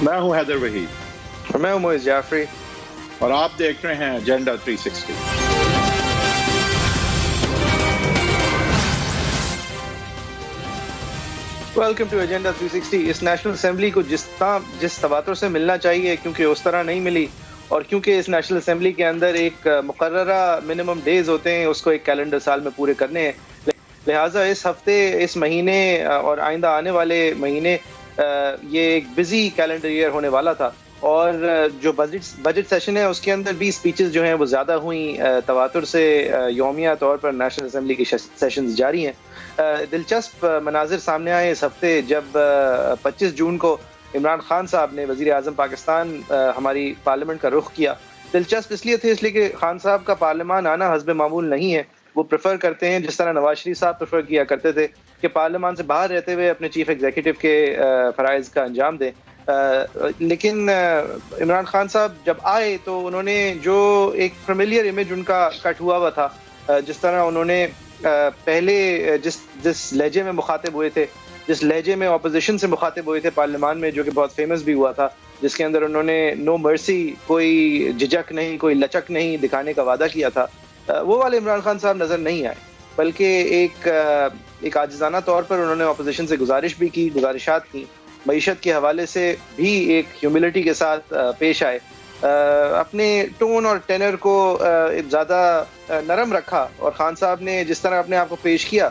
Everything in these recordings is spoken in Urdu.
میں ہوں حیدر وحید اور میں ہوں معیز جعفری اور آپ دیکھ رہے ہیں ایجنڈا 360۔ Welcome to agenda 360۔ اس نیشنل اسمبلی کو جس تواتر سے ملنا چاہیے کیونکہ اس طرح نہیں ملی، اور کیونکہ اس نیشنل اسمبلی کے اندر ایک مقررہ منیمم ڈیز ہوتے ہیں، اس کو ایک کیلنڈر سال میں پورے کرنے ہیں، لہٰذا اس ہفتے، اس مہینے اور آئندہ آنے والے مہینے یہ ایک بزی کیلنڈر ایئر ہونے والا تھا، اور جو بجٹ سیشن ہے اس کے اندر بھی سپیچز جو ہیں وہ زیادہ ہوئیں، تواتر سے یومیہ طور پر نیشنل اسمبلی کی سیشنز جاری ہیں۔ دلچسپ مناظر سامنے آئے اس ہفتے جب 25 جون کو عمران خان صاحب نے، وزیر اعظم پاکستان، ہماری پارلیمنٹ کا رخ کیا۔ دلچسپ اس لیے کہ خان صاحب کا پارلیمان آنا حسب معمول نہیں ہے، وہ پریفر کرتے ہیں، جس طرح نواز شریف صاحب پریفر کیا کرتے تھے، کہ پارلیمان سے باہر رہتے ہوئے اپنے چیف ایگزیکٹو کے فرائض کا انجام دیں۔ لیکن عمران خان صاحب جب آئے تو انہوں نے جو ایک فیملیئر امیج ان کا کٹ ہوا تھا، جس طرح انہوں نے پہلے جس لہجے میں مخاطب ہوئے تھے، جس لہجے میں اپوزیشن سے مخاطب ہوئے تھے پارلیمان میں، جو کہ بہت فیمس بھی ہوا تھا، جس کے اندر انہوں نے نو مرسی، کوئی جھجک نہیں، کوئی لچک نہیں دکھانے کا وعدہ کیا تھا، وہ والے عمران خان صاحب نظر نہیں آئے، بلکہ ایک عاجزانہ طور پر انہوں نے اپوزیشن سے گزارشات کی، معیشت کے حوالے سے بھی ایک ہیوملٹی کے ساتھ پیش آئے، اپنے ٹون اور ٹینر کو زیادہ نرم رکھا، اور خان صاحب نے جس طرح اپنے آپ کو پیش کیا،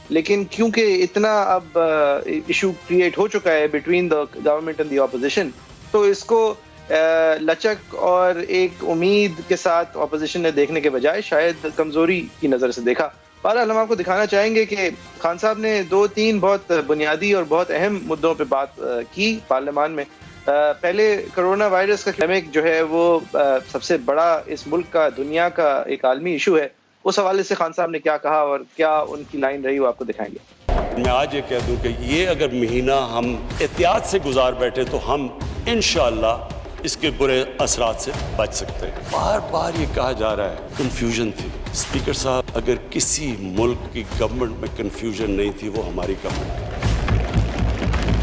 لیکن کیونکہ اتنا اب ایشو کریٹ ہو چکا ہے between the government and the opposition, تو اس کو لچک اور ایک امید کے ساتھ اپوزیشن نے دیکھنے کے بجائے شاید کمزوری کی نظر سے دیکھا۔ بہرحال ہم آپ کو دکھانا چاہیں گے کہ خان صاحب نے 2-3 بہت بنیادی اور بہت اہم مدعوں پہ بات کی پارلیمان میں۔ پہلے کرونا وائرس کا پیڈیمک جو ہے وہ سب سے بڑا اس ملک کا، دنیا کا ایک عالمی ایشو ہے، اس حوالے سے خان صاحب نے کیا کہا اور کیا ان کی لائن رہی وہ آپ کو دکھائیں گے۔ میں آج یہ کہہ دوں کہ یہ اگر مہینہ ہم احتیاط سے گزار بیٹھے تو ہم انشاءاللہ اس کے برے اثرات سے بچ سکتے ہیں۔ بار بار یہ کہا جا رہا ہے کنفیوژن تھی۔ اسپیکر صاحب، اگر کسی ملک کی گورنمنٹ میں کنفیوژن نہیں تھی وہ ہماری گورنمنٹ ہے۔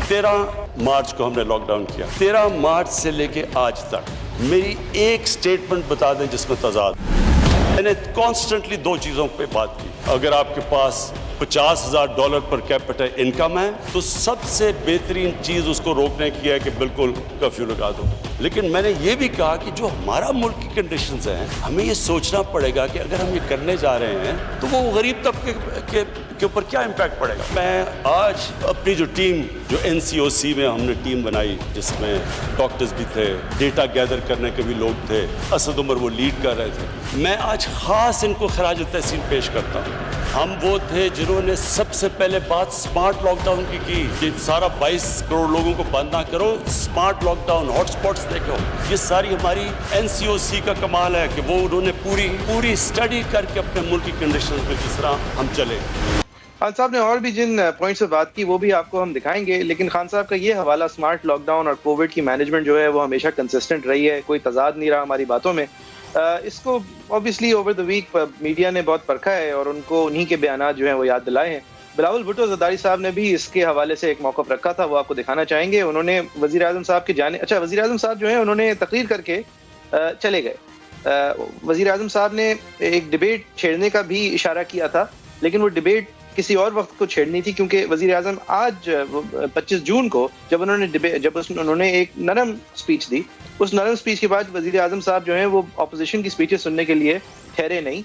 13 مارچ کو ہم نے لاک ڈاؤن کیا، 13 مارچ سے لے کے آج تک میری ایک سٹیٹمنٹ بتا دیں جس میں تضاد۔ میں نے کانسٹنٹلی 2 چیزوں پہ بات کی۔ اگر آپ کے پاس $50,000 پر کیپٹا انکم ہے تو سب سے بہترین چیز اس کو روکنے کی ہے کہ بالکل کرفیو لگا دو، لیکن میں نے یہ بھی کہا کہ جو ہمارا ملک کی کنڈیشنز ہیں، ہمیں یہ سوچنا پڑے گا کہ اگر ہم یہ کرنے جا رہے ہیں تو وہ غریب طبقے کے اوپر کیا امپیکٹ پڑے گا۔ میں آج اپنی جو ٹیم، جو NCOC میں ہم نے ٹیم بنائی، جس میں ڈاکٹرز بھی تھے، ڈیٹا گیدر کرنے کے بھی لوگ تھے، اسد عمر وہ لیڈ کر رہے تھے، میں آج خاص ان کو خراج تحسین پیش کرتا ہوں۔ ہم وہ تھے جنہوں نے سب سے پہلے بات سمارٹ لاک ڈاؤن کی کہ سارا 22 کروڑ لوگوں کو بند نہ کرو، smart lockdown, hot spots دیکھو۔ یہ ساری ہماری NCOC کا کمال ہے کہ وہ انہوں نے پوری اسٹڈی کر کے اپنے ملک کی کنڈیشنز میں کس طرح ہم چلے۔ خان صاحب نے اور بھی جن پوائنٹس پہ بات کی وہ بھی آپ کو ہم دکھائیں گے، لیکن خان صاحب کا یہ حوالہ اسمارٹ لاک ڈاؤن اور کووڈ کی مینجمنٹ جو ہے وہ ہمیشہ کنسسٹنٹ رہی ہے، کوئی تضاد نہیں رہا ہماری باتوں میں۔ اس کو obviously over the week media نے بہت پرکھا ہے اور ان کو انہی کے بیانات جو ہیں وہ یاد دلائے ہیں۔ بلاول بھٹو زرداری صاحب نے بھی اس کے حوالے سے ایک موقف رکھا تھا، وہ آپ کو دکھانا چاہیں گے۔ انہوں نے وزیر اعظم صاحب کے وزیر اعظم صاحب جو ہیں انہوں نے تقریر کر کے چلے گئے۔ وزیر اعظم صاحب نے ایک ڈبیٹ چھیڑنے کا بھی اشارہ کیا تھا، لیکن وہ ڈبیٹ کسی اور وقت کو چھیڑنی تھی، کیونکہ وزیر اعظم آج 25 جون کو جب انہوں نے ایک نرم سپیچ دی، اس نرم سپیچ کے بعد وزیر اعظم صاحب جو ہیں وہ اپوزیشن کی سپیچیں سننے کے لیے ٹھہرے نہیں،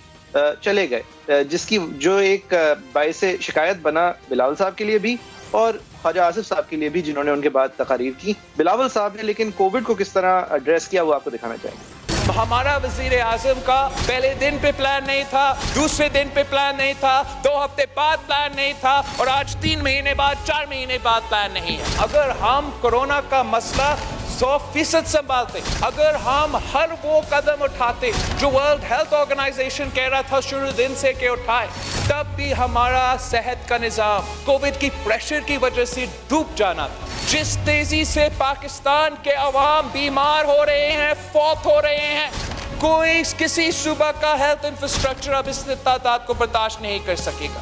چلے گئے، جس کی جو ایک باعث شکایت بنا بلاول صاحب کے لیے بھی اور خواجہ آصف صاحب کے لیے بھی، جنہوں نے ان کے بعد تقاریر کی۔ بلاول صاحب نے لیکن کووڈ کو کس طرح ایڈریس کیا وہ آپ کو دکھانا چاہیں گے۔ ہمارا وزیر اعظم کا پہلے دن پہ پلان نہیں تھا، دوسرے دن پہ پلان نہیں تھا، 2 ہفتے بعد پلان نہیں تھا، اور آج 3 مہینے بعد، 4 مہینے بعد پلان نہیں ہے۔ اگر ہم کورونا کا مسئلہ 100% سنبھالتے، اگر ہم ہر وہ قدم اٹھاتے جو ورلڈ ہیلتھ آرگنائزیشن کہہ رہا تھا شروع دن سے کہ اٹھائے، تب بھی ہمارا صحت کا نظام کووڈ کی پریشر کی وجہ سے ڈوب جانا تھا۔ جس تیزی سے پاکستان کے عوام بیمار ہو رہے ہیں، فوت ہو رہے ہیں، کسی صوبہ کا ہیلتھ انفراسٹرکچر اب اس تعداد کو برداشت نہیں کر سکے گا۔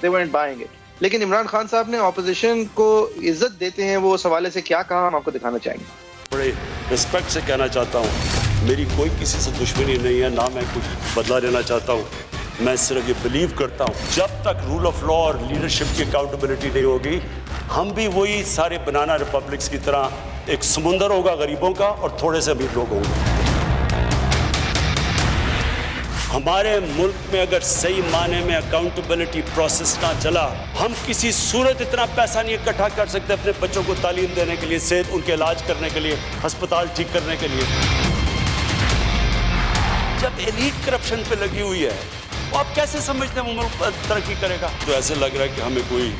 they weren't buying it. لیکن عمران خان صاحب نے اپوزیشن کو عزت دیتے ہیں، وہ اس حوالے سے کیا کہا ہم آپ کو دکھانا چاہیں گے. بڑے رسپیکٹ سے کہنا چاہتا ہوں، میری کوئی کسی سے دشمنی نہیں ہے، نہ میں کچھ بدلہ لینا چاہتا ہوں. میں صرف یہ بلیو کرتا ہوں جب تک رول آف لا اور لیڈرشپ کی اکاؤنٹیبلٹی نہیں ہوگی، ہم بھی وہی سارے بنانا ریپبلکس کی طرح ایک سمندر ہوگا غریبوں کا اور تھوڑے سے امیر لوگ ہوں گے. ہمارے ملک میں اگر صحیح معنی میں اکاؤنٹیبلٹی پروسیس نہ چلا، ہم کسی صورت اتنا پیسہ نہیں اکٹھا کر سکتے اپنے بچوں کو تعلیم دینے کے لیے، صحت ان کے علاج کرنے کے لیے، ہسپتال ٹھیک کرنے کے لیے. جب ایلیٹ کرپشن پہ لگی ہوئی ہے، تو آپ کیسے سمجھتے ہیں وہ ملک ترقی کرے گا؟ تو ایسے لگ رہا ہے کہ ہمیں کوئی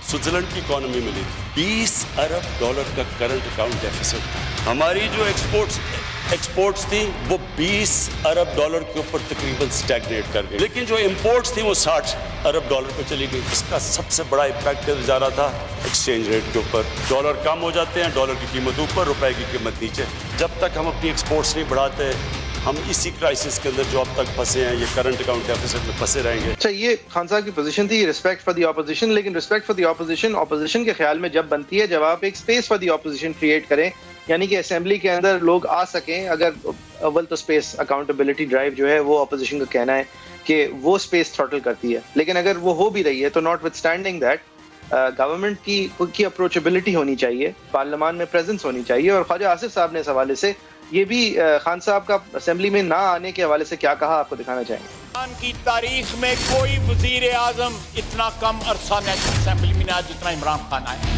سوئٹزرلینڈ کی اکانومی ملی تھی. $20 ارب کا کرنٹ اکاؤنٹ ڈیفیسٹ تھا. ہماری جو ایکسپورٹس تھیں وہ $20 ارب کے اوپر تقریباً سٹیگنیٹ کر گئی، لیکن جو امپورٹس تھیں وہ $60 ارب پہ چلی گئی. اس کا سب سے بڑا امپیکٹ جا رہا تھا ایکسچینج ریٹ کے اوپر. ڈالر کم ہو جاتے ہیں، ڈالر کی قیمت اوپر، روپے کی قیمت نیچے. جب تک ہم اپنی ایکسپورٹس نہیں بڑھاتے، ہم اسی کرائسس کے اندر جو اب تک پھنسے ہیں، یہ کرنٹ اکاؤنٹ ڈیفیسٹ میں پھنسے رہیں گے. اچھا، یہ خان صاحب کی پوزیشن تھی، رسپیکٹ فار دی اپوزیشن. لیکن رسپیکٹ فار دی اپوزیشن کے خیال میں جب بنتی ہے جب آپ ایک space for the opposition create کریں، یعنی کہ اسمبلی کے اندر لوگ آ سکیں. اگر اول تو اسپیس اکاؤنٹیبلٹی ڈرائیو جو ہے وہ اپوزیشن کا کہنا ہے کہ وہ اسپیس تھروٹل کرتی ہے، لیکن اگر وہ ہو بھی رہی ہے تو not with standing that government کی اپروچیبلٹی ہونی چاہیے، پارلیمان میں پریزنس ہونی چاہیے. اور خواجہ آصف صاحب نے اس حوالے سے یہ بھی خان صاحب کا اسمبلی میں نہ آنے کے حوالے سے کیا کہا آپ کو دکھانا چاہیں گے. پاکستان کی تاریخ میں کوئی وزیر اعظم اتنا کم عرصہ نیشنل اسمبلی میں نہ آیا جتنا عمران خان آیا.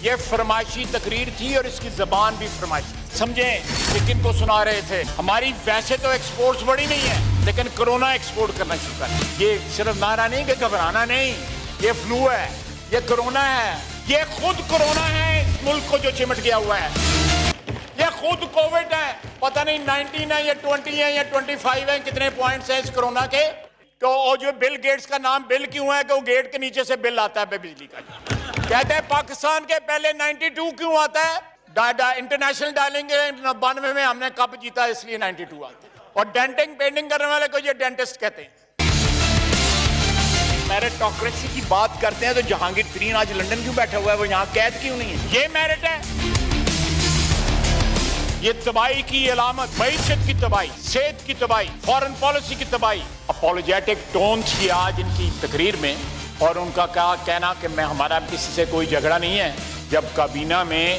یہ فرمائشی تقریر تھی اور اس کی زبان بھی فرمائشی. سمجھیں کہ کن کو سنا رہے تھے. ہماری ویسے تو ایکسپورٹس بڑی نہیں ہے، لیکن کرونا ایکسپورٹ کرنا شروع کر. یہ صرف نعرہ نہیں کہ گھبرانا نہیں، یہ فلو ہے، یہ کرونا ہے، یہ خود کرونا ہے اس ملک کو جو چمٹ گیا ہوا ہے. یہ خود کووڈ ہے، پتہ نہیں 19 ہے یا 20 ہے یا 25 ہے، کتنے پوائنٹس ہیں اس کرونا کے. تو جو بل گیٹس کا نام بل کیوں ہے کہ وہ گیٹ کے نیچے سے بل آتا ہے بجلی کا. کہتے ہیں پاکستان کے پہلے 92 کیوں آتا ہے؟ انٹرنیشنل ڈائلنگ 92 میں ہم نے کپ جیتا اس لیے 92 آتا ہے. اور ڈینٹنگ پینٹنگ کرنے والے کو یہ ڈینٹسٹ کہتے ہیں. میرٹوکریسی کی بات کرتے ہیں تو جہانگیر ترین آج لندن کیوں بیٹھا ہوا ہے؟ وہ یہاں قید کیوں نہیں ہے؟ یہ میرٹ ہے. یہ تباہی کی علامت، معیشت کی تباہی، صحت کی تباہی، فارن پالیسی کی تباہی. اپولوجیٹک ٹونز کی آج ان کی تقریر میں، اور ان کا کیا کہنا کہ ہمارا کسی سے کوئی جھگڑا نہیں ہے، جب کابینہ میں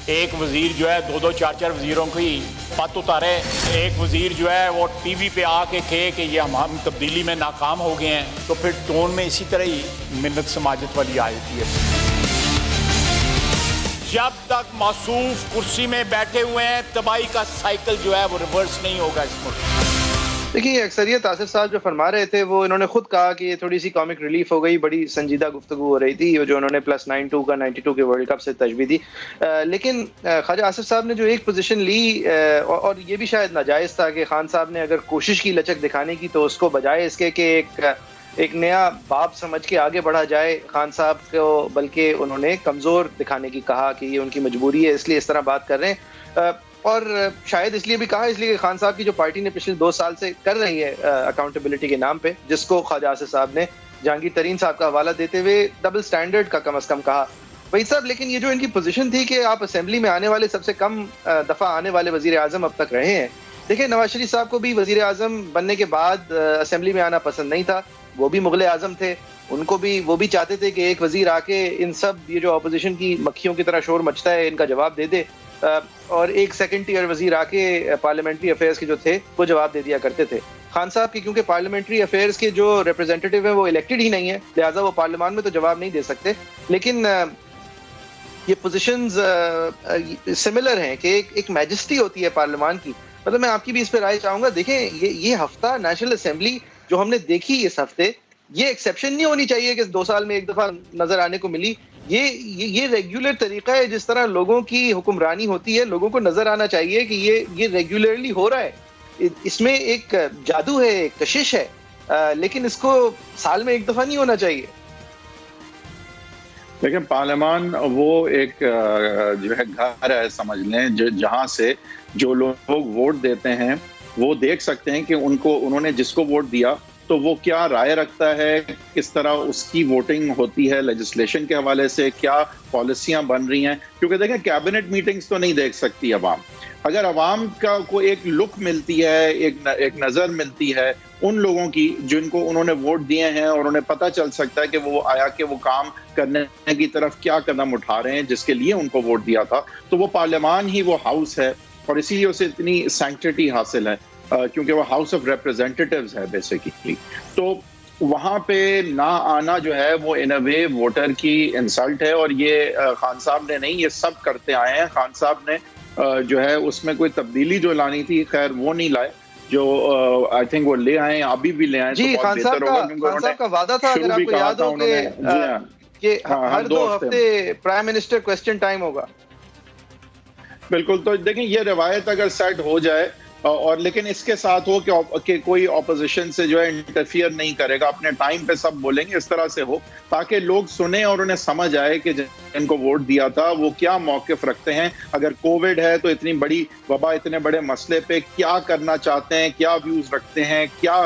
ایک وزیر جو ہے 2 4 وزیروں کی پت اتارے. ایک وزیر جو ہے وہ ٹی وی پہ آ کے کہے کہ یہ ہم تبدیلی میں ناکام ہو گئے ہیں، تو پھر ٹون میں اسی طرح ہی منت سماجت والی آ جاتی ہے. جب تک معصوف کرسی میں بیٹھے ہوئے ہیں، تباہی کا سائیکل جو ہے وہ ریورس نہیں ہوگا اس ملک. دیکھیے، اکثریت آصف صاحب جو فرما رہے تھے وہ انہوں نے خود کہا کہ یہ تھوڑی سی کامک ریلیف ہو گئی. بڑی سنجیدہ گفتگو ہو رہی تھی جو انہوں نے +92 کا 92 کے ورلڈ کپ سے تشبیہ دی. لیکن خواجہ آصف صاحب نے جو ایک پوزیشن لی، اور یہ بھی شاید ناجائز تھا کہ خان صاحب نے اگر کوشش کی لچک دکھانے کی تو اس کو بجائے اس کے کہ ایک نیا باپ سمجھ کے آگے بڑھا جائے خان صاحب کو، بلکہ انہوں نے کمزور دکھانے کی کہا کہ یہ ان کی مجبوری ہے، اس لیے اس طرح بات کر رہے ہیں. اور شاید اس لیے بھی کہا، اس لیے کہ خان صاحب کی جو پارٹی نے پچھلے 2 سال سے کر رہی ہے اکاؤنٹیبلٹی کے نام پہ، جس کو خواجہ آصف صاحب نے جہانگیر ترین صاحب کا حوالہ دیتے ہوئے ڈبل سٹینڈرڈ کا کم از کم کہا. وحید صاحب، لیکن یہ جو ان کی پوزیشن تھی کہ آپ اسمبلی میں آنے والے سب سے کم دفعہ آنے والے وزیر اعظم اب تک رہے ہیں. دیکھیں، نواز شریف صاحب کو بھی وزیر اعظم بننے کے بعد اسمبلی میں آنا پسند نہیں تھا. وہ بھی مغل اعظم تھے، ان کو بھی وہ بھی چاہتے تھے کہ ایک وزیر آ کے ان سب یہ جو اپوزیشن کی مکھیوں کی طرح شور مچتا ہے ان کا جواب دے دے، اور ایک سیکنڈ ٹیئر وزیر آ کے پارلیمنٹری افیئرز کے جو تھے وہ جواب دے دیا کرتے تھے. خان صاحب کی کیونکہ پارلیمنٹری افیئرز کے جو ریپرزینٹیٹیو ہیں وہ الیکٹڈ ہی نہیں ہیں، لہٰذا وہ پارلیمان میں تو جواب نہیں دے سکتے. لیکن یہ پوزیشنز سملر ہیں کہ ایک میجسٹی ہوتی ہے پارلیمان کی. مطلب میں آپ کی بھی اس پہ رائے چاہوں گا. دیکھیں، یہ ہفتہ نیشنل اسمبلی جو ہم نے دیکھی اس ہفتے، یہ ایکسیپشن نہیں ہونی چاہیے کہ 2 سال میں ایک دفعہ نظر آنے کو ملی. یہ ریگولر طریقہ ہے جس طرح لوگوں کی حکمرانی ہوتی ہے. لوگوں کو نظر آنا چاہیے کہ یہ ریگولرلی ہو رہا ہے. اس میں ایک جادو ہے، ایک کشش ہے، لیکن اس کو سال میں ایک دفعہ نہیں ہونا چاہیے. لیکن پارلیمان وہ ایک جو ہے گھر ہے سمجھ لیں، جہاں سے جو لوگ ووٹ دیتے ہیں وہ دیکھ سکتے ہیں کہ انہوں نے جس کو ووٹ دیا تو وہ کیا رائے رکھتا ہے, کس طرح اس کی ووٹنگ ہوتی ہے لیجسلیشن کے حوالے سے, کیا پالیسیاں بن رہی ہیں. کیونکہ دیکھیں کیبنٹ میٹنگز تو نہیں دیکھ سکتی عوام. اگر عوام کا کو ایک لک ملتی ہے, ایک نظر ملتی ہے ان لوگوں کی جن کو انہوں نے ووٹ دیے ہیں, اور انہیں پتہ چل سکتا ہے کہ وہ آیا کہ وہ کام کرنے کی طرف کیا قدم اٹھا رہے ہیں جس کے لیے ان کو ووٹ دیا تھا, تو وہ پارلیمان ہی وہ ہاؤس ہے, اور اسی لیے اسے اتنی سینکٹیٹی حاصل ہے کیونکہ وہ ہاؤس آف ریپرزینٹیٹیوز ہے بیسیکلی. تو وہاں پہ نہ آنا جو ہے وہ ان اے وے ووٹر کی انسلٹ ہے, اور یہ خان صاحب نے نہیں, یہ سب کرتے آئے ہیں. خان صاحب نے جو ہے اس میں کوئی تبدیلی جو لانی تھی خیر وہ نہیں لائے, جو آئی تھنک وہ لے آئے, ابھی بھی لے آئے جی. خان صاحب کا وعدہ تھا, اگر آپ کو یاد ہو کہ ہر 2 ہفتے پرائم منسٹر کوسچن ٹائم ہوگا. بالکل. تو دیکھیں یہ روایت اگر سیٹ ہو جائے, اور لیکن اس کے ساتھ ہو کہ کوئی اپوزیشن سے جو ہے انٹرفیئر نہیں کرے گا, اپنے ٹائم پہ سب بولیں گے, اس طرح سے ہو تاکہ لوگ سنیں اور انہیں سمجھ آئے کہ جن کو ووٹ دیا تھا وہ کیا موقف رکھتے ہیں. اگر کووڈ ہے تو اتنی بڑی وبا, اتنے بڑے مسئلے پہ کیا کرنا چاہتے ہیں, کیا ویوز رکھتے ہیں, کیا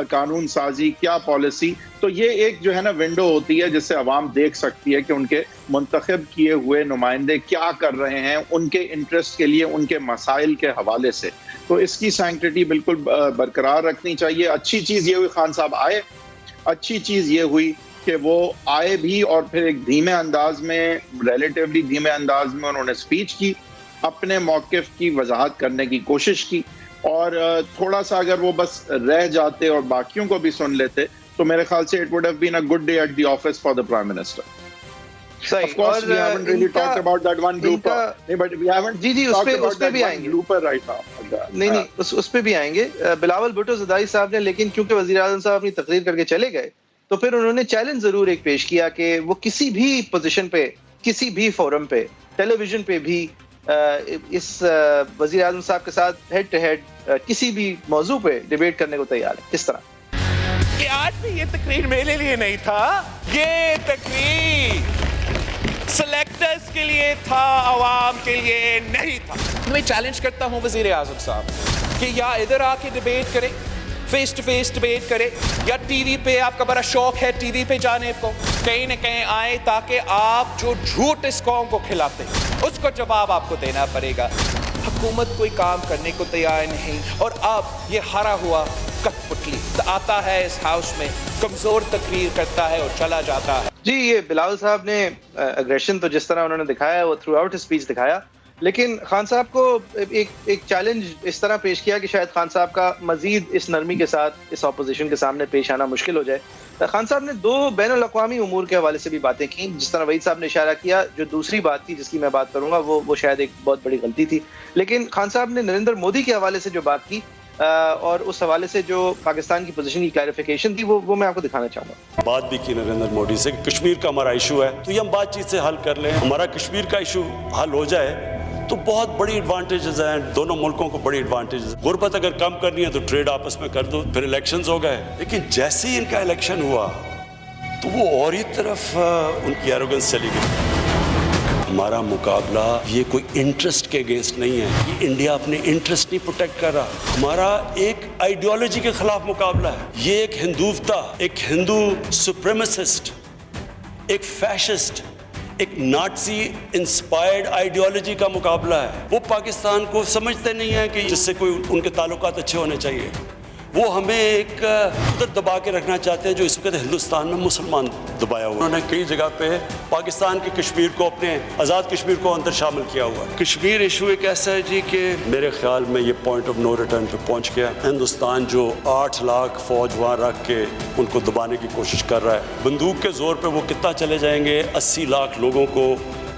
قانون سازی, کیا پالیسی. تو یہ ایک جو ہے نا ونڈو ہوتی ہے جس سے عوام دیکھ سکتی ہے کہ ان کے منتخب کیے ہوئے نمائندے کیا کر رہے ہیں ان کے انٹرسٹ کے لیے, ان کے مسائل کے حوالے سے. تو اس کی سینکٹیٹی بالکل برقرار رکھنی چاہیے. اچھی چیز یہ ہوئی خان صاحب آئے, اچھی چیز یہ ہوئی کہ وہ آئے بھی, اور پھر ایک دھیمے انداز میں, ریلیٹیولی دھیمے انداز میں انہوں نے اسپیچ کی, اپنے موقف کی وضاحت کرنے کی کوشش کی, اور تھوڑا سا اگر وہ بس رہ جاتے اور باقیوں کو بھی سن لیتے تو میرے خیال سے it would have been a good day at the office for the Prime Minister. صحیح. Of course we haven't really talked about that one blooper. But we haven't talked about that one blooper right now. نہیں اس پہ بھی آئیں گے. بلاول بھٹو زرداری صاحب نے, لیکن کیونکہ وزیر اعظم صاحب اپنی تقریر کر کے چلے گئے تو پھر انہوں نے چیلنج ضرور ایک پیش کیا کہ وہ کسی بھی پوزیشن پہ, کسی بھی فورم پہ, ٹیلی ویژن پہ بھی اس وزیر اعظم صاحب کے ساتھ ہیڈ ٹو ہیڈ کسی بھی موضوع پہ ڈیبیٹ کرنے کو تیار ہے. کس طرح کہ آج بھی یہ تقریر میرے لیے نہیں تھا, یہ تقریر سلیکٹرز کے لیے تھا, عوام کے لیے نہیں تھا. میں چیلنج کرتا ہوں وزیر اعظم صاحب کہ یا ادھر آ کے ڈیبیٹ کرے, فیس ٹو فیس ڈیبیٹ کرے, یا ٹی وی پہ, آپ کا بڑا شوق ہے ٹی وی پہ جانے کو, کہیں نہ کہیں آئے تاکہ آپ جو جھوٹ اس قوم کو کھلاتے ہیں اس کو جواب آپ کو دینا پڑے گا. حکومت کوئی کام کرنے کو تیار نہیں, اور اب یہ ہارا ہوا کٹ پتلی آتا ہے اس ہاؤس میں, کمزور تقریر کرتا ہے اور چلا جاتا ہے. جی. یہ بلاول صاحب نے اگریشن تو جس طرح انہوں نے دکھایا وہ تھرو آؤٹ اسپیچ دکھایا, لیکن خان صاحب کو ایک چیلنج اس طرح پیش کیا کہ شاید خان صاحب کا مزید اس نرمی کے ساتھ اس اپوزیشن کے سامنے پیش آنا مشکل ہو جائے. خان صاحب نے 2 بین الاقوامی امور کے حوالے سے بھی باتیں کی, جس طرح وحید صاحب نے اشارہ کیا. جو دوسری بات تھی جس کی میں بات کروں گا وہ شاید ایک بہت بڑی غلطی تھی, لیکن خان صاحب نے نریندر مودی کے حوالے سے جو بات کی اور اس حوالے سے جو پاکستان کی پوزیشن کی کلیریفیکیشن تھی وہ میں آپ کو دکھانا چاہوں گا. بات بھی کی نریندر مودی سے کہ کشمیر کا ہمارا ایشو ہے تو یہ ہم بات چیت سے حل کر لیں. ہمارا کشمیر کا ایشو حل ہو جائے تو بہت بڑی ایڈوانٹیجز ہیں, دونوں ملکوں کو بڑی ایڈوانٹیجز. غربت اگر کم کرنی ہے تو ٹریڈ آپس میں کر دو, پھر الیکشنز ہو گئے. لیکن جیسے ہی ان کا الیکشن ہوا تو وہ اور ہی طرف ان کی ایروگنس چلی گئی. ہمارا مقابلہ یہ کوئی انٹرسٹ کے اگینسٹ نہیں ہے, یہ انڈیا اپنے انٹرسٹ نہیں پروٹیکٹ کر رہا, ہمارا ایک آئیڈیالوجی کے خلاف مقابلہ ہے. یہ ایک ہندوتا, ایک ہندو سپریمسسٹ, ایک فیشسٹ, ایک نازی انسپائرڈ آئیڈیالوجی کا مقابلہ ہے. وہ پاکستان کو سمجھتے نہیں ہیں کہ جس سے کوئی ان کے تعلقات اچھے ہونے چاہیے. وہ ہمیں ایک ادھر دبا کے رکھنا چاہتے ہیں جو اس وقت ہندوستان میں مسلمان دبایا ہوا. انہوں نے کئی جگہ پہ پاکستان کے کشمیر کو, اپنے آزاد کشمیر کو اندر شامل کیا ہوا. کشمیر ایشو ایک ایسا ہے جی کہ میرے خیال میں یہ پوائنٹ آف نو ریٹرن پہ پہنچ گیا. ہندوستان جو 8 لاکھ فوج وہاں رکھ کے ان کو دبانے کی کوشش کر رہا ہے, بندوق کے زور پہ وہ کتنا چلے جائیں گے. 80 لاکھ لوگوں کو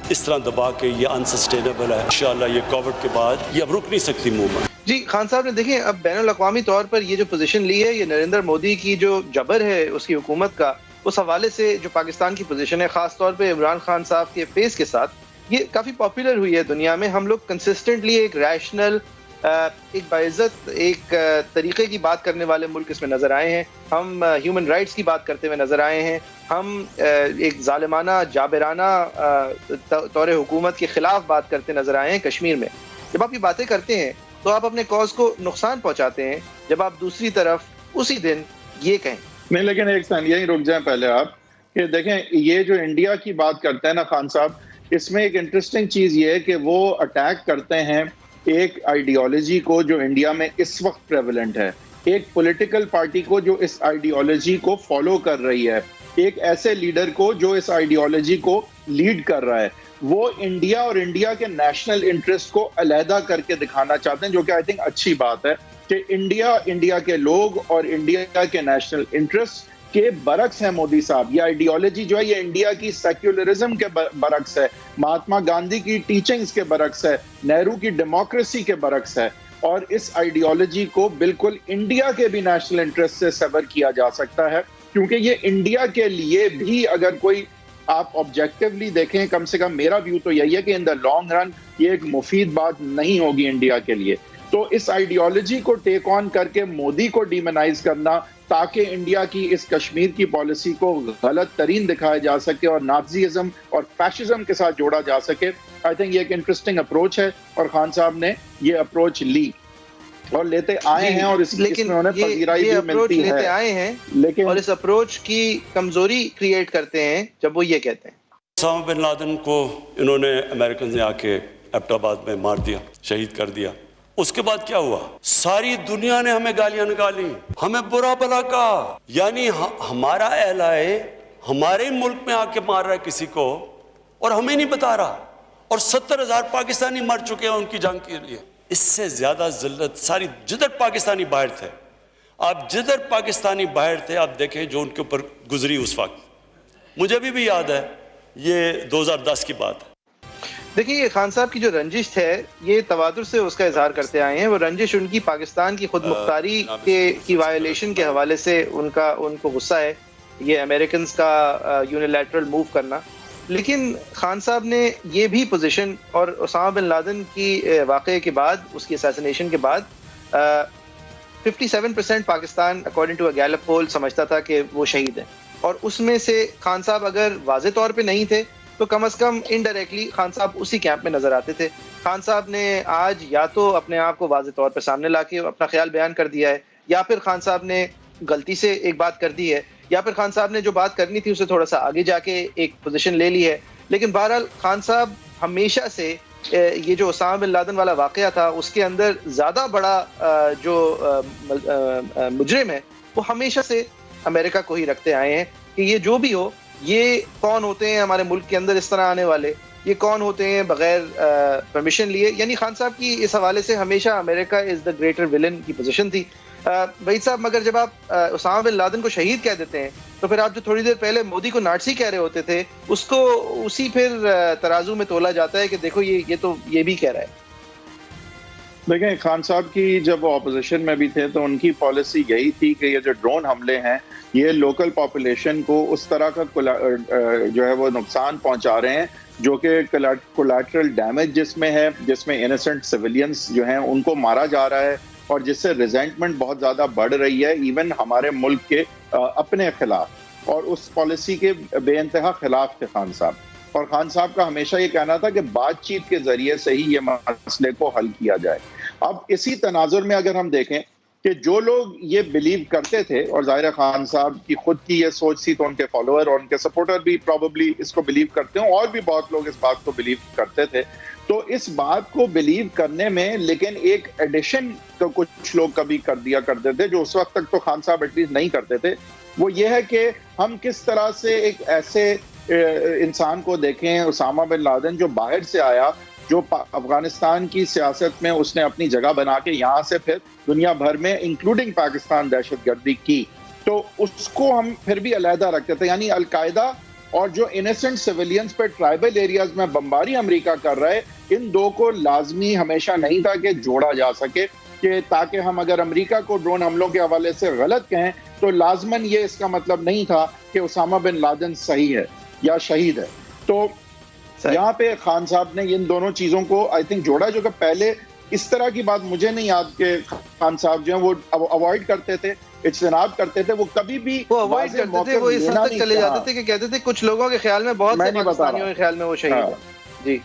اس طرح دبا کے یہ انسسٹینیبل ہے. انشاءاللہ یہ کووڈ کے بعد یہ اب رک نہیں سکتی موومنٹ. جی. خان صاحب نے دیکھیں اب بین الاقوامی طور پر یہ جو پوزیشن لی ہے, یہ نریندر مودی کی جو جبر ہے اس کی حکومت کا, اس حوالے سے جو پاکستان کی پوزیشن ہے خاص طور پہ عمران خان صاحب کے فیس کے ساتھ, یہ کافی پاپولر ہوئی ہے دنیا میں. ہم لوگ کنسسٹنٹلی ایک ریشنل, ایک باعزت, ایک طریقے کی بات کرنے والے ملک اس میں نظر آئے ہیں. ہم ہیومن رائٹس کی بات کرتے ہوئے نظر آئے ہیں. ہم ایک ظالمانہ جابرانہ طور حکومت کے خلاف بات کرتے نظر آئے ہیں کشمیر میں. جب آپ یہ باتیں کرتے ہیں تو آپ اپنے کاز کو نقصان پہنچاتے ہیں. جب آپ دوسری طرف اسی دن یہ کہیں. نہیں لیکن ایک سیکنڈ یہیں رک جائیں پہلے آپ کہ دیکھیں یہ جو انڈیا کی بات کرتے ہیں نا خان صاحب, اس میں ایک انٹرسٹنگ چیز یہ ہے کہ وہ اٹیک کرتے ہیں ایک آئیڈیالوجی کو جو انڈیا میں اس وقت پریولنٹ ہے, ایک پولیٹیکل پارٹی کو جو اس آئیڈیالوجی کو فالو کر رہی ہے, ایک ایسے لیڈر کو جو اس آئیڈیالوجی کو لیڈ کر رہا ہے. وہ انڈیا اور انڈیا کے نیشنل انٹرسٹ کو علیحدہ کر کے دکھانا چاہتے ہیں, جو کہ آئی تھنک اچھی بات ہے کہ انڈیا کے لوگ اور انڈیا کے نیشنل انٹرسٹ کے برعکس ہے مودی صاحب. یہ آئیڈیالوجی جو ہے یہ انڈیا کی سیکولرزم کے برعکس ہے, مہاتما گاندھی کی ٹیچنگز کے برعکس ہے, نہرو کی ڈیموکریسی کے برعکس ہے, اور اس آئیڈیالوجی کو بالکل انڈیا کے بھی نیشنل انٹرسٹ سے سیور کیا جا سکتا ہے, کیونکہ یہ انڈیا کے لیے بھی اگر کوئی آپ آبجیکٹیولی دیکھیں, کم سے کم میرا ویو تو یہی ہے کہ ان دا لانگ رن یہ ایک مفید بات نہیں ہوگی انڈیا کے لیے. تو اس آئیڈیالوجی کو ٹیک آن کر کے مودی کو ڈیمونائز کرنا تاکہ انڈیا کی اس کشمیر کی پالیسی کو غلط ترین دکھایا جا سکے اور نازیزم اور فیشزم کے ساتھ جوڑا جا سکے, آئی تھنک یہ ایک انٹرسٹنگ اپروچ ہے اور خان صاحب نے یہ اپروچ لی اور لیتے آئے ہیں, اور اس میں انہوں نے پذیرائی بھی ملتی ہے, لیتے آئے ہیں لیکن اور اس اپروچ کی کمزوری کریٹ کرتے ہیں جب وہ یہ کہتے ہیں. اسامہ بن لادن کو انہوں نے امریکنز نے آ کے ایبٹ آباد میں مار دیا, شہید کر دیا. اس کے بعد کیا ہوا؟ ساری دنیا نے ہمیں گالیاں نکالی, ہمیں برا بھلا کہا, یعنی ہمارا اہلائے ہمارے ملک میں آ کے مار رہا ہے کسی کو اور ہمیں نہیں بتا رہا, اور 70,000 پاکستانی مر چکے ہیں ان کی جنگ کے لیے. اس سے زیادہ ذلت ساری جدھر پاکستانی باہر تھے, آپ جدھر پاکستانی باہر تھے آپ دیکھیں جو ان کے اوپر گزری اس وقت. مجھے بھی یاد ہے, یہ 2010 کی بات ہے. دیکھیں یہ خان صاحب کی جو رنجش ہے یہ تواتر سے اس کا اظہار کرتے آئے ہیں. وہ رنجش ان کی پاکستان کی خود مختاری کی وائلیشن کے حوالے سے ان کو غصہ ہے, یہ امریکنز کا یونیلیٹرل موو کرنا. لیکن خان صاحب نے یہ بھی پوزیشن, اور اسامہ بن لادن کی واقعے کے بعد, اس کی اسیسنیشن کے بعد 57% Pakistan according to a Gallup poll سمجھتا تھا کہ وہ شہید ہیں, اور اس میں سے خان صاحب اگر واضح طور پہ نہیں تھے تو کم از کم انڈائریکٹلی خان صاحب اسی کیمپ میں نظر آتے تھے. خان صاحب نے آج یا تو اپنے آپ کو واضح طور پہ سامنے لا کے اپنا خیال بیان کر دیا ہے, یا پھر خان صاحب نے غلطی سے ایک بات کر دی ہے, یا پھر خان صاحب نے جو بات کرنی تھی اسے تھوڑا سا آگے جا کے ایک پوزیشن لے لی ہے. لیکن بہرحال خان صاحب ہمیشہ سے یہ جو اسامہ بن لادن والا واقعہ تھا اس کے اندر زیادہ بڑا جو مجرم ہے وہ ہمیشہ سے امریکہ کو ہی رکھتے آئے ہیں کہ یہ جو بھی ہو, یہ کون ہوتے ہیں ہمارے ملک کے اندر اس طرح آنے والے, یہ کون ہوتے ہیں بغیر پرمیشن لیے. یعنی خان صاحب کی اس حوالے سے ہمیشہ امریکہ از دا گریٹر ولن کی پوزیشن تھی. وحید صاحب, مگر جب آپ اسامہ بن لادن کو شہید کہہ دیتے ہیں تو پھر آپ جو تھوڑی دیر پہلے مودی کو ناٹسی کہہ رہے ہوتے تھے اس کو اسی پھر ترازو میں تولا جاتا ہے کہ دیکھو یہ بھی کہہ رہا ہے. دیکھیں خان صاحب کی جب وہ اپوزیشن میں بھی تھے تو ان کی پالیسی یہی تھی کہ یہ جو ڈرون حملے ہیں یہ لوکل پاپولیشن کو اس طرح کا جو ہے وہ نقصان پہنچا رہے ہیں جو کہ کولیٹرل ڈیمیج جس میں ہے, جس میں انیسنٹ سویلینز جو ہیں ان کو مارا جا رہا ہے, اور جس سے ریزنٹمنٹ بہت زیادہ بڑھ رہی ہے ایون ہمارے ملک کے اپنے خلاف, اور اس پالیسی کے بے انتہا خلاف تھے خان صاحب. اور خان صاحب کا ہمیشہ یہ کہنا تھا کہ بات چیت کے ذریعے سے ہی یہ مسئلے کو حل کیا جائے. اب اسی تناظر میں اگر ہم دیکھیں کہ جو لوگ یہ بلیو کرتے تھے, اور ظاہر خان صاحب کی خود کی یہ سوچ تھی تو ان کے فالوور اور ان کے سپورٹر بھی پروبیبلی اس کو بلیو کرتے ہیں, اور بھی بہت لوگ اس بات کو بلیو کرتے تھے, تو اس بات کو بلیو کرنے میں لیکن ایک ایڈیشن تو کچھ لوگ کبھی کر دیا کرتے تھے جو اس وقت تک تو خان صاحب ایٹ لیسٹ نہیں کرتے تھے. وہ یہ ہے کہ ہم کس طرح سے ایک ایسے انسان کو دیکھیں, اسامہ بن لادن, جو باہر سے آیا, جو افغانستان کی سیاست میں اس نے اپنی جگہ بنا کے یہاں سے پھر دنیا بھر میں انکلوڈنگ پاکستان دہشت گردی کی, تو اس کو ہم پھر بھی علیحدہ رکھتے تھے. یعنی القاعدہ اور جو انیسنٹ سویلینز پہ ٹرائبل ایریاز میں بمباری امریکہ کر رہے, ان دو کو لازمی ہمیشہ نہیں تھا کہ جوڑا جا سکے, کہ تاکہ ہم اگر امریکہ کو ڈرون حملوں کے حوالے سے غلط کہیں تو لازماً یہ اس کا مطلب نہیں تھا کہ اسامہ بن لادن صحیح ہے یا شہید ہے. تو یہاں پہ خان صاحب نے ان دونوں چیزوں کو آئی تھنک جوڑا, جو کہ پہلے اس طرح کی بات مجھے نہیں یاد کہ خان صاحب جو ہیں وہ اوائڈ کرتے تھے, اجتناب کرتے تھے, وہ کبھی بھی وہ اوائڈ کرتے تھے, وہ اس حد تک چلے جاتے تھے کہ کہتے تھے کچھ لوگوں کے خیال میں, بہت سے پاکستانیوں کے خیال میں وہ شہید ہے. جی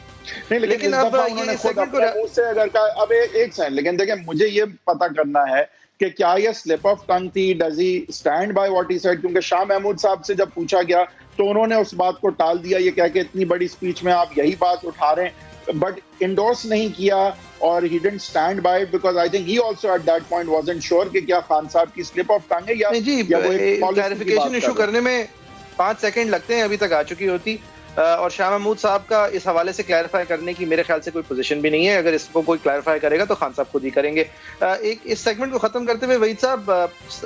نہیں, لیکن اب یہ سیکنڈ کو سے اگر اب ایک سیکنڈ, لیکن دیکھیں مجھے یہ پتہ کرنا ہے کہ کیا یہ سلپ آف ٹنگ تھی, does he stand by what he said, کیونکہ شاہ محمود صاحب سے جب پوچھا گیا تو انہوں نے اس بات کو ٹال دیا یہ کہہ کہ اتنی بڑی اسپیچ میں آپ یہی بات اٹھا رہے ہیں, بٹ انڈورس نہیں کیا اور he didn't stand by it because I think he also at that point wasn't sure کہ کیا خان صاحب کی slip of tongue ہے یا جی وہ ایک policy کی کلیریفیکیشن بات ایشو کر رہے کرنے میں 5 سیکنڈ لگتے ہیں, ابھی تک آ چکی ہوتی, اور شاہ محمود صاحب کا اس حوالے سے کلیریفائی کرنے کی میرے خیال سے کوئی پوزیشن بھی نہیں ہے. اگر اس کو کوئی کلیریفائی کرے گا تو خان صاحب خود ہی کریں گے. ایک اس سیگمنٹ کو ختم کرتے ہوئے وحید صاحب,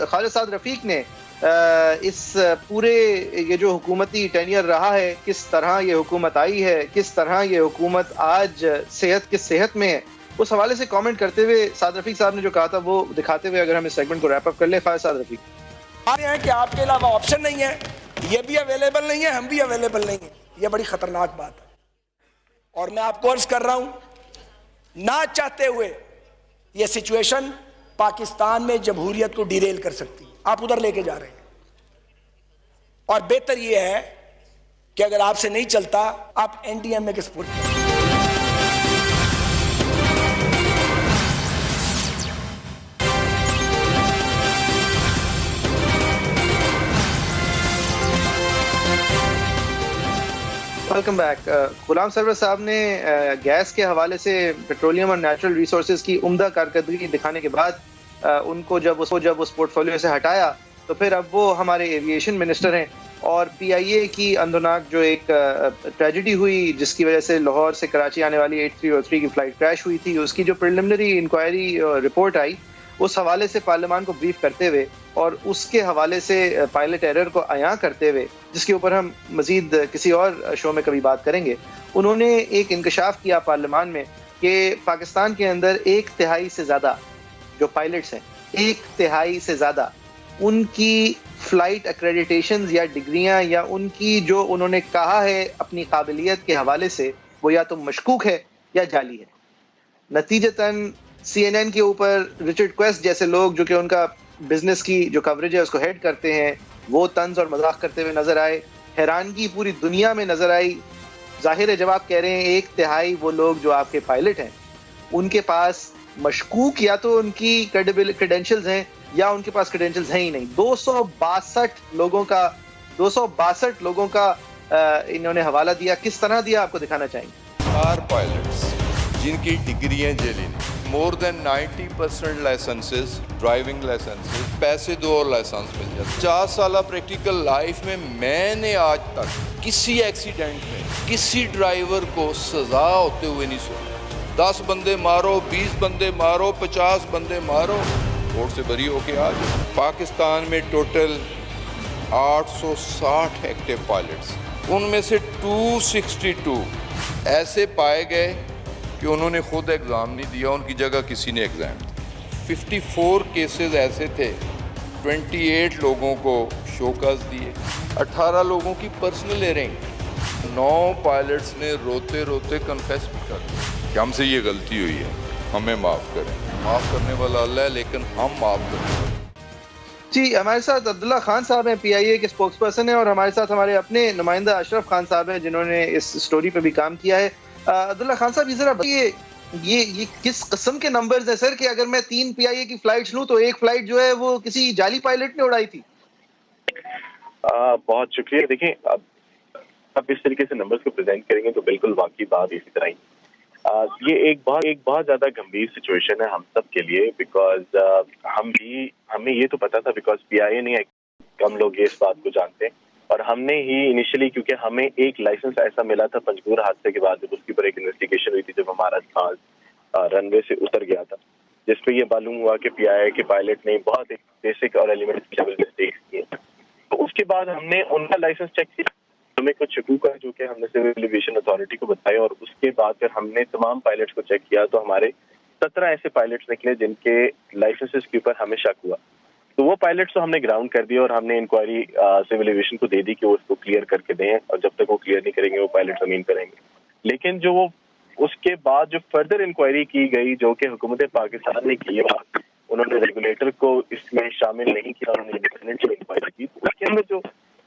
خالد سعد رفیق نے اس پورے یہ جو حکومتی ٹینیئر رہا ہے, کس طرح یہ حکومت آئی ہے, کس طرح یہ حکومت آج صحت میں ہے, اس حوالے سے کامنٹ کرتے ہوئے سعد رفیق صاحب نے جو کہا تھا وہ دکھاتے ہوئے اگر ہم اس سیگمنٹ کو ریپ اپ کر لیں. خالد سعد رفیق. ہیں کہ آپ کے علاوہ آپشن نہیں ہے, یہ بھی اویلیبل نہیں ہے, ہم بھی اویلیبل نہیں ہیں. یہ بڑی خطرناک بات ہے, اور میں آپ کو عرض کر رہا ہوں نہ چاہتے ہوئے یہ سچویشن پاکستان میں جمہوریت کو ڈیریل کر سکتی ہے. آپ ادھر لے کے جا رہے ہیں, اور بہتر یہ ہے کہ اگر آپ سے نہیں چلتا آپ این ڈی ایم اے کے سپورٹ کریں. Welcome back. غلام سرور صاحب نے گیس کے حوالے سے پیٹرولیم اور نیچرل ریسورسز کی عمدہ کارکردگی دکھانے کے بعد ان کو جب اس پورٹ فولیو سے ہٹایا تو پھر اب وہ ہمارے ایویشن منسٹر ہیں, اور پی آئی اے کی اندوناک جو ایک ٹریجڈی ہوئی جس کی وجہ سے لاہور سے کراچی آنے والی 8303 کی فلائٹ کریش ہوئی تھی, اس کی جو پریلیمنری انکوائری رپورٹ آئی اس حوالے سے پارلیمان کو بریف کرتے ہوئے اور اس کے حوالے سے پائلٹ ایرر کو عیاں کرتے ہوئے, جس کے اوپر ہم مزید کسی اور شو میں کبھی بات کریں گے, انہوں نے ایک انکشاف کیا پارلیمان میں کہ پاکستان کے اندر 1/3 سے زیادہ جو پائلٹس ہیں, 1/3 سے زیادہ ان کی فلائٹ ایکریڈیٹیشنز یا ڈگریاں یا ان کی جو انہوں نے کہا ہے اپنی قابلیت کے حوالے سے وہ یا تو مشکوک ہے یا جعلی ہے. نتیجتاً سی این این کے اوپر رچرڈ کویسٹ جیسے لوگ جو کہ ان کا بزنس کی جو کوریج ہے اس کو ہیڈ کرتے ہیں, وہ طنز اور مذاق کرتے ہوئے نظر آئے. حیرانگی پوری دنیا میں نظر آئی. ظاہر ہے جب آپ کہہ رہے ہیں 1/3 وہ لوگ جو آپ کے پائلٹ ہیں ان کے پاس مشکوک یا تو ان کی کریڈینشلز ہیں یا ان کے پاس کریڈینشلز ہیں ہی نہیں. 262 لوگوں کا انہوں نے حوالہ دیا. کس طرح دیا آپ کو دکھانا چاہیں گے. 4 پائلٹس جن کی ڈگریاں جیلی نے, مور دین 90% لائسنسز, ڈرائیونگ لائسنسز, پیسے دو اور لائسنس مل جاتے. 4 سالہ پریکٹیکل لائف میں نے آج تک کسی ایکسیڈنٹ میں کسی ڈرائیور کو سزا ہوتے ہوئے نہیں سنا. 10 بندے مارو, 20 بندے مارو, 50 بندے مارو, کورٹ سے بری ہو کے آج. پاکستان میں ٹوٹل 860 ایکٹیو پائلٹس, ان میں سے 262 ایسے پائے گئے کہ انہوں نے خود ایگزام نہیں دیا, ان کی جگہ کسی نے ایگزام دیا. 54 کیسز ایسے تھے, 28 لوگوں کو شوکاز دیے, 18 لوگوں کی پرسنل ایئرنگ. 9 پائلٹس نے روتے روتے کنفیس بھی کر دیا کہ ہم سے یہ غلطی ہوئی ہے, ہمیں معاف کریں. معاف کرنے والا اللہ ہے, لیکن ہم معاف کریں. جی, ہمارے ساتھ عبداللہ خان صاحب ہیں, پی آئی اے کے اسپوکس پرسن ہیں, اور ہمارے ساتھ ہمارے اپنے نمائندہ اشرف خان صاحب ہیں جنہوں نے اس سٹوری پہ بھی کام کیا ہے. عبداللہ خان صاحب یہ ذرا یہ کس قسم کے نمبرز ہیں سر کہ اگر میں 3 پی آئی اے کی فلائٹس لوں تو ایک فلائٹ جو ہے وہ کسی جعلی پائلٹ نے اڑائی تھی. بہت شکریہ. دیکھیں اب اس طریقے سے نمبرز کو پریزنٹ کریں گے تو بالکل واقعی بات اسی طرح ہی. یہ ایک بہت زیادہ گمبھیر سچویشن ہے ہم سب کے لیے, بیکاز ہمیں یہ تو پتا تھا, بیکاز پی آئی اے نہیں ہے, کم لوگ یہ اس بات کو جانتے ہیں, اور ہم نے ہی انیشلی, کیونکہ ہمیں ایک لائسنس ایسا ملا تھا پنجگور حادثے کے بعد, جب اس کے اوپر ایک انویسٹیگیشن ہوئی تھی, جب ہمارا جہاز رن وے سے اتر گیا تھا, جس پہ یہ معلوم ہوا کہ پی آئی اے کے پائلٹ نے بہت ایک بیسک اور ایلیمنٹ لیول مسٹیکس کی. تو اس کے بعد ہم نے ان کا لائسنس چیک کیا, ہمیں کچھ شکوک ہے جو کہ ہم نے سول ایویشن اتھارٹی کو بتایا, اور اس کے بعد پھر ہم نے تمام پائلٹس کو چیک کیا تو ہمارے 17 ایسے پائلٹس نکلے جن کے لائسنسز کے اوپر ہمیں شک ہوا. تو وہ پائلٹس تو ہم نے گراؤنڈ کر دیا, اور ہم نے انکوائری سول ایویشن کو دے دی کہ وہ اس کو کلیئر کر کے دیں, اور جب تک وہ کلیئر نہیں کریں گے وہ پائلٹ زمین پہ رہیں گے. لیکن جو وہ اس کے بعد جو فردر انکوائری کی گئی جو کہ حکومت پاکستان نے کی, انہوں نے ریگولیٹر کو اس میں شامل نہیں کیا, انہوں نے انڈیپینڈنٹ انکوائری کی. اس کے اندر جو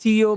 CEO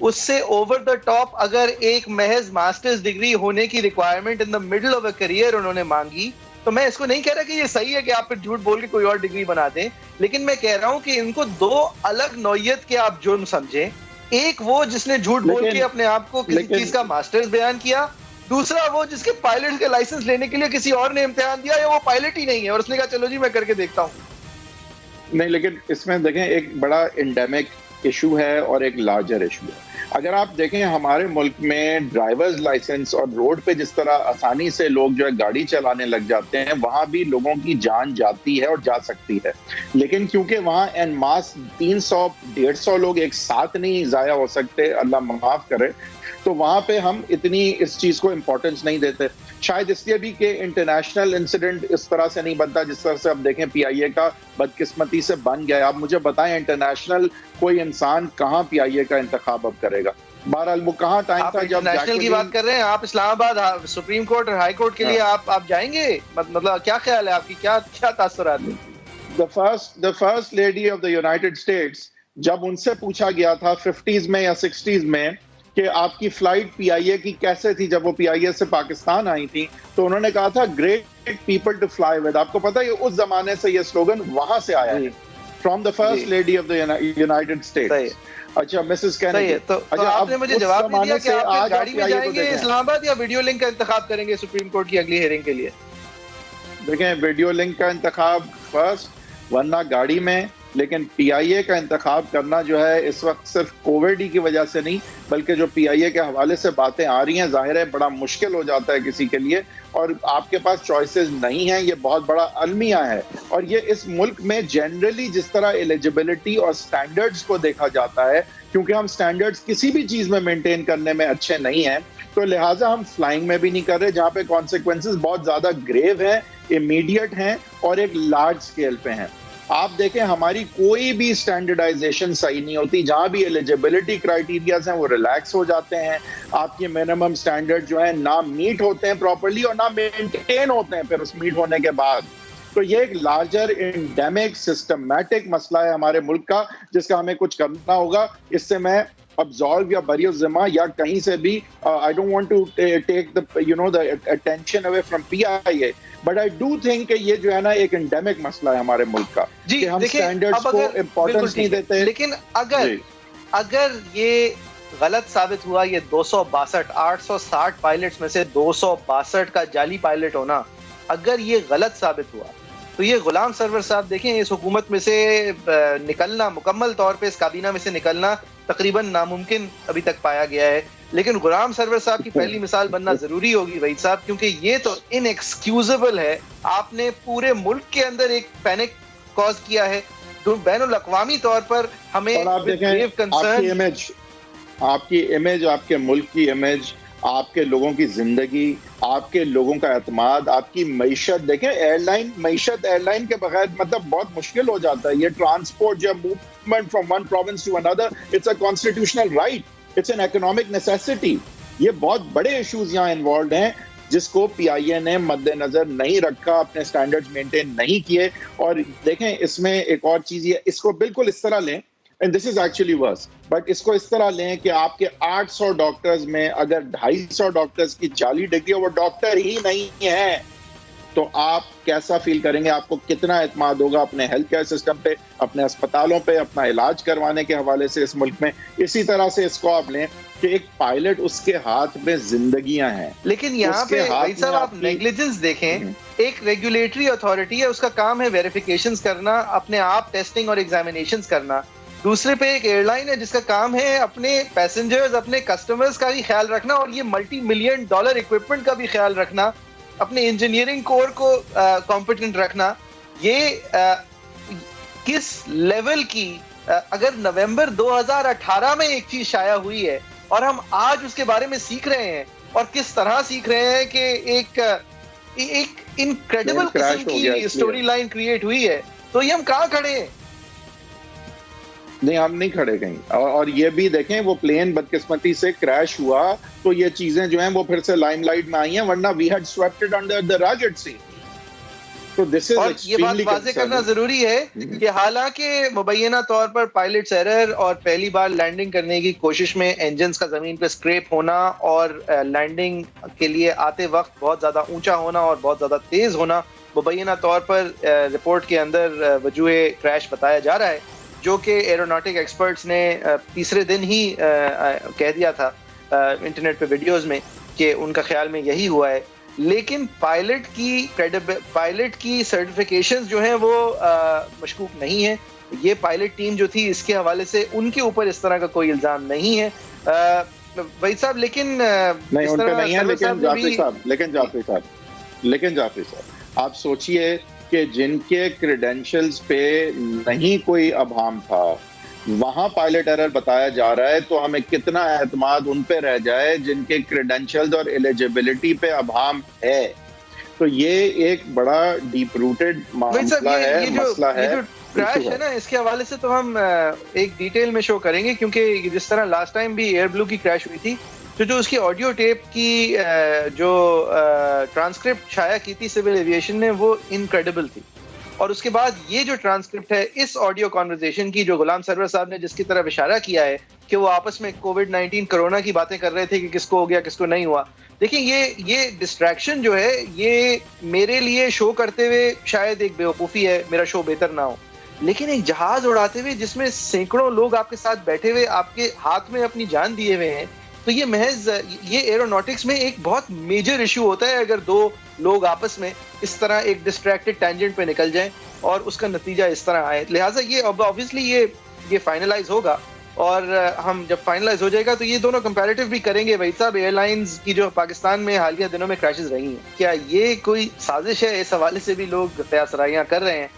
اس سے اوور دا ٹاپ اگر ایک محض ماسٹرز ڈگری ہونے کی requirement in the middle of a career انہوں نے مانگی، تو میں اس کو نہیں کہہ رہا کہ یہ صحیح ہے کہ آپ پھر جھوٹ بول کے کوئی اور ڈگری بنا دیں، لیکن میں کہہ رہا ہوں کہ ان کو دو الگ نوعیت کے آپ جرم سمجھیں. ایک وہ جس نے جھوٹ بول کے اپنے آپ کو کسی چیز کا ماسٹرز بیان کیا، دوسرا وہ جس کے پائلٹ کے لائسنس لینے کے لیے کسی اور نے امتحان دیا یا وہ پائلٹ ہی نہیں ہے اور اس نے کہا چلو جی میں کر کے دیکھتا ہوں. نہیں، لیکن اس میں دیکھیں ایک بڑا انڈیمک ایشو ہے اور ایک لارجر ایشو ہے. اگر آپ دیکھیں ہمارے ملک میں ڈرائیورز لائسنس اور روڈ پہ جس طرح آسانی سے لوگ جو ہے گاڑی چلانے لگ جاتے ہیں، وہاں بھی لوگوں کی جان جاتی ہے اور جا سکتی ہے، لیکن کیونکہ وہاں این ماس 300-150 لوگ ایک ساتھ نہیں ضائع ہو سکتے، اللہ معاف کرے، تو وہاں پہ ہم اتنی اس چیز کو امپورٹنس نہیں دیتے. شاید اس لیے بھی کہ انٹرنیشنل انسیڈنٹ اس طرح سے نہیں بنتا جس طرح سے اب دیکھیں پی آئی اے کا بدقسمتی سے بن گیا ہے. آپ مجھے بتائیں انٹرنیشنل کوئی انسان کہاں پی آئی اے کا انتخاب اب کرے گا؟ بہرحال وہ کہاں ٹائم تھا جب نیشنل کی بات کر رہے ہیں آپ، اسلام آباد سپریم کورٹ اور ہائی کورٹ کے لیے آپ جائیں گے؟ مطلب کیا خیال ہے آپ کی، کیا تاثرات ہیں؟ the first lady of the United States جب ان سے پوچھا گیا تھا 50s میں یا 60s میں کہ آپ کی فلائٹ پی آئی اے کی کیسے تھی جب وہ پی آئی اے سے پاکستان آئی تھی، تو انہوں نے کہا تھا great people to fly with. آپ کو پتا ہے اس زمانے سے یہ سلوگن وہاں سے آیا ہے، from the first lady of the United States. اچھا مسز کینیڈی، تو آپ نے مجھے جواب نہیں دیا کہ آپ گاڑی میں جائیں گے اسلام آباد یا ویڈیو لنک کا انتخاب کریں گے سپریم کورٹ کی اگلی ہیئرنگ کے لیے؟ دیکھیں ویڈیو لنک کا انتخاب فرسٹ، ورنہ گاڑی میں. لیکن پی آئی اے کا انتخاب کرنا جو ہے اس وقت صرف کووڈ کی وجہ سے نہیں، بلکہ جو پی آئی اے کے حوالے سے باتیں آ رہی ہیں، ظاہر ہے بڑا مشکل ہو جاتا ہے کسی کے لیے، اور آپ کے پاس چوائسیز نہیں ہیں. یہ بہت بڑا المیہ ہے، اور یہ اس ملک میں جنرلی جس طرح ایلیجیبلٹی اور سٹینڈرڈز کو دیکھا جاتا ہے، کیونکہ ہم سٹینڈرڈز کسی بھی چیز میں مینٹین کرنے میں اچھے نہیں ہیں، تو لہٰذا ہم فلائنگ میں بھی نہیں کر رہے، جہاں پہ کانسیکوینسز بہت زیادہ گریو ہیں، امیڈیٹ ہیں اور ایک لارج سکیل پہ ہیں. آپ دیکھیں ہماری کوئی بھی اسٹینڈرڈائزیشن صحیح نہیں ہوتی، جہاں بھی ایلیجیبلٹی کرائیٹیریاز ہیں وہ ریلیکس ہو جاتے ہیں، آپ کے منیمم اسٹینڈرڈ جو ہیں نہ میٹ ہوتے ہیں پراپرلی اور نہ مینٹین ہوتے ہیں پھر اس میٹ ہونے کے بعد. تو یہ ایک لارجر انڈیمک سسٹمیٹک مسئلہ ہے ہمارے ملک کا، جس کا ہمیں کچھ کرنا ہوگا. اس سے میں absolve یا بری الذمہ یا کہیں سے بھی I don't want to take the attention away from PIA, but I do think کہ یہ جو ہے نا ایک انڈیمک مسئلہ ہے ہمارے ملک کا کہ ہم سٹینڈرڈز کو امپورٹنس نہیں دیتے. لیکن اگر یہ غلط ثابت ہوا، یہ 262 860 پائلٹس میں سے 262 کا جعلی پائلٹ ہونا، اگر یہ غلط ثابت ہوا تو یہ غلام سرور صاحب دیکھیں اس حکومت میں سے نکلنا، مکمل طور پہ اس کابینہ میں سے نکلنا تقریباً ناممکن ابھی تک پایا گیا ہے. لیکن غلام سرور صاحب کی پہلی مثال بننا ضروری ہوگی وحید صاحب، کیونکہ یہ تو ان ایکسکیوزیبل ہے. آپ نے پورے ملک کے اندر ایک پینک کاز کیا ہے، بین الاقوامی طور پر ہمیں آپ کی امیج، آپ کے ملک کی امیج، آپ کے لوگوں کی زندگی، آپ کے لوگوں کا اعتماد، آپ کی معیشت. دیکھیں ایئر لائن کے بغیر مطلب بہت مشکل ہو جاتا ہے. یہ ٹرانسپورٹ یا movement from one province to another, it's a constitutional right, it's an economic necessity. یہ بہت بڑے ایشوز یہاں انوالوڈ ہیں جس کو پی آئی اے نے مد نظر نہیں رکھا، اپنے سٹینڈرڈز مینٹین نہیں کیے. اور دیکھیں اس میں ایک اور چیز یہ، اس کو بالکل اس طرح لیں، and this is actually worse, but اس کو اس طرح لیں کہ آپ کے 800 ڈاکٹرز میں اگر 250 ڈاکٹرز کی جعلی ڈگری اور وہ ڈاکٹر ہی نہیں ہیں، تو آپ کیسا فیل کریں گے؟ آپ کو کتنا اعتماد ہوگا اپنے ہیلتھ کیئر سسٹم پہ، اپنے اسپتالوں پہ، اپنا علاج کروانے کے حوالے سے اس ملک میں؟ اسی طرح سے اس کو آپ لیں کہ ایک پائلٹ، اس کے ہاتھ میں زندگیاں ہیں. لیکن یہاں پہ بھائی صاحب آپ نیگلیجنس دیکھیں، ایک ریگولیٹری اتھارٹی ہے، اس کا کام ہے ویریفیکیشنز کرنا، اپنے آپ ٹیسٹنگ اور ایگزامینیشنز کرنا. دوسرے پہ ایک ایئر لائن ہے جس کا کام ہے اپنے پیسنجرز، اپنے کسٹمرز کا بھی خیال رکھنا، اور یہ ملٹی ملین ڈالر اکوپمنٹ کا بھی خیال رکھنا، اپنے انجینئرنگ کور کو کمپیٹنٹ رکھنا. یہ کس لیول کی، اگر نومبر 2018 میں ایک چیز شائع ہوئی ہے اور ہم آج اس کے بارے میں سیکھ رہے ہیں، اور کس طرح سیکھ رہے ہیں کہ ایک انکریڈیبل قسم کی سٹوری لائن کریٹ ہوئی ہے، تو یہ ہم کہاں کھڑے ہیں؟ نہیں، ہم نہیں کھڑے کہیں. اور یہ بھی دیکھیں وہ پلین بدقسمتی سے کریش ہوا تو یہ چیزیں جو ہیں وہ پھر سے لائم لائٹ میں آئی ہیں، ورنہ we had swept it under the rug it سی. تو دس اور از یہ بات واضح کرنا ضروری ہے کہ حالانکہ مبینہ طور پر پائلٹس ایرر اور پہلی بار لینڈنگ کرنے کی کوشش میں انجنز کا زمین پہ اسکریپ ہونا اور لینڈنگ کے لیے آتے وقت بہت زیادہ اونچا ہونا اور بہت زیادہ تیز ہونا مبینہ طور پر رپورٹ کے اندر وجوہ کریش بتایا جا رہا ہے، جو کہ ایروناٹک ایکسپرٹس نے تیسرے دن ہی کہہ دیا تھا انٹرنیٹ پہ ویڈیوز میں کہ ان کا خیال میں یہی ہوا ہے. لیکن پائلٹ کی سرٹیفکیشنز جو ہیں وہ مشکوک نہیں ہیں. یہ پائلٹ ٹیم جو تھی اس کے حوالے سے ان کے اوپر اس طرح کا کوئی الزام نہیں ہے وحید صاحب. لیکن نہیں ان پہ نہیں ہے. لیکن جعفری صاحب آپ سوچئے کہ جن کے کریڈینشلز پہ نہیں کوئی ابہام تھا وہاں پائلٹ ایرر بتایا جا رہا ہے، تو ہمیں کتنا اعتماد ان پہ رہ جائے جن کے کریڈینشلز اور ایلیجیبلٹی پہ ابہام ہے. تو یہ ایک بڑا ڈیپ روٹڈ مسئلہ ہے. کریش ہے نا، اس کے حوالے سے تو ہم ایک ڈیٹیل میں شو کریں گے، کیونکہ جس طرح لاسٹ ٹائم بھی ایئر بلو کی کریش ہوئی تھی تو جو اس کی آڈیو ٹیپ کی جو ٹرانسکرپٹ شائع کی تھی سول ایویشن نے وہ انکریڈیبل تھی. اور اس کے بعد یہ جو ٹرانسکرپٹ ہے اس آڈیو کانورسیشن کی جو غلام سرور صاحب نے جس کی طرف اشارہ کیا ہے کہ وہ آپس میں کووڈ-19 کرونا کی باتیں کر رہے تھے کہ کس کو ہو گیا کس کو نہیں ہوا. دیکھیں یہ ڈسٹریکشن جو ہے یہ میرے لیے شو کرتے ہوئے شاید ایک بیوقوفی ہے، میرا شو بہتر نہ ہو، لیکن ایک جہاز اڑاتے ہوئے جس میں سینکڑوں لوگ آپ کے ساتھ بیٹھے ہوئے آپ کے ہاتھ میں اپنی جان دیے ہوئے ہیں، تو یہ محض یہ ایروناٹکس میں ایک بہت میجر ایشو ہوتا ہے اگر دو لوگ آپس میں اس طرح ایک ڈسٹریکٹڈ ٹینجنٹ پہ نکل جائیں اور اس کا نتیجہ اس طرح آئے. لہٰذا یہ obviously یہ فائنلائز ہوگا، اور ہم جب فائنلائز ہو جائے گا تو یہ دونوں کمپیریٹیو بھی کریں گے. وحید صاحب ایئر لائنز کی جو پاکستان میں حالیہ دنوں میں کریشز رہی ہیں، کیا یہ کوئی سازش ہے؟ اس حوالے سے بھی لوگ قیاس رائیاں کر رہے ہیں.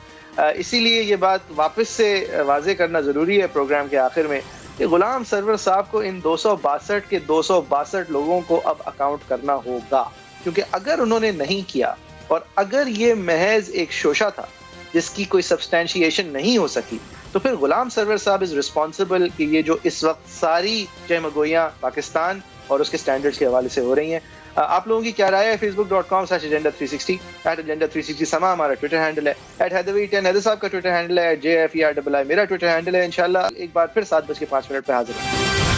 اسی لیے یہ بات واپس سے واضح کرنا ضروری ہے پروگرام کے آخر میں کہ غلام سرور صاحب کو ان 262 کے 262 لوگوں کو اب اکاؤنٹ کرنا ہوگا، کیونکہ اگر انہوں نے نہیں کیا اور اگر یہ محض ایک شوشہ تھا جس کی کوئی سبسٹینشیشن نہیں ہو سکی تو پھر غلام سرور صاحب از رسپانسبل کہ یہ جو اس وقت ساری چہمگوئیاں پاکستان اور اس کے سٹینڈرڈز کے حوالے سے ہو رہی ہیں. آپ لوگوں کی کیا رائے ہے؟ facebook.com/agenda360 @agenda360 سما ہمارا ٹویٹر ہینڈل ہے، @حیدر10 حیدر صاحب کا ٹویٹر ہینڈل ہے، JFERII میرا ٹویٹر ہینڈل ہے. انشاءاللہ ایک بار پھر 7:05 پہ حاضر ہوں.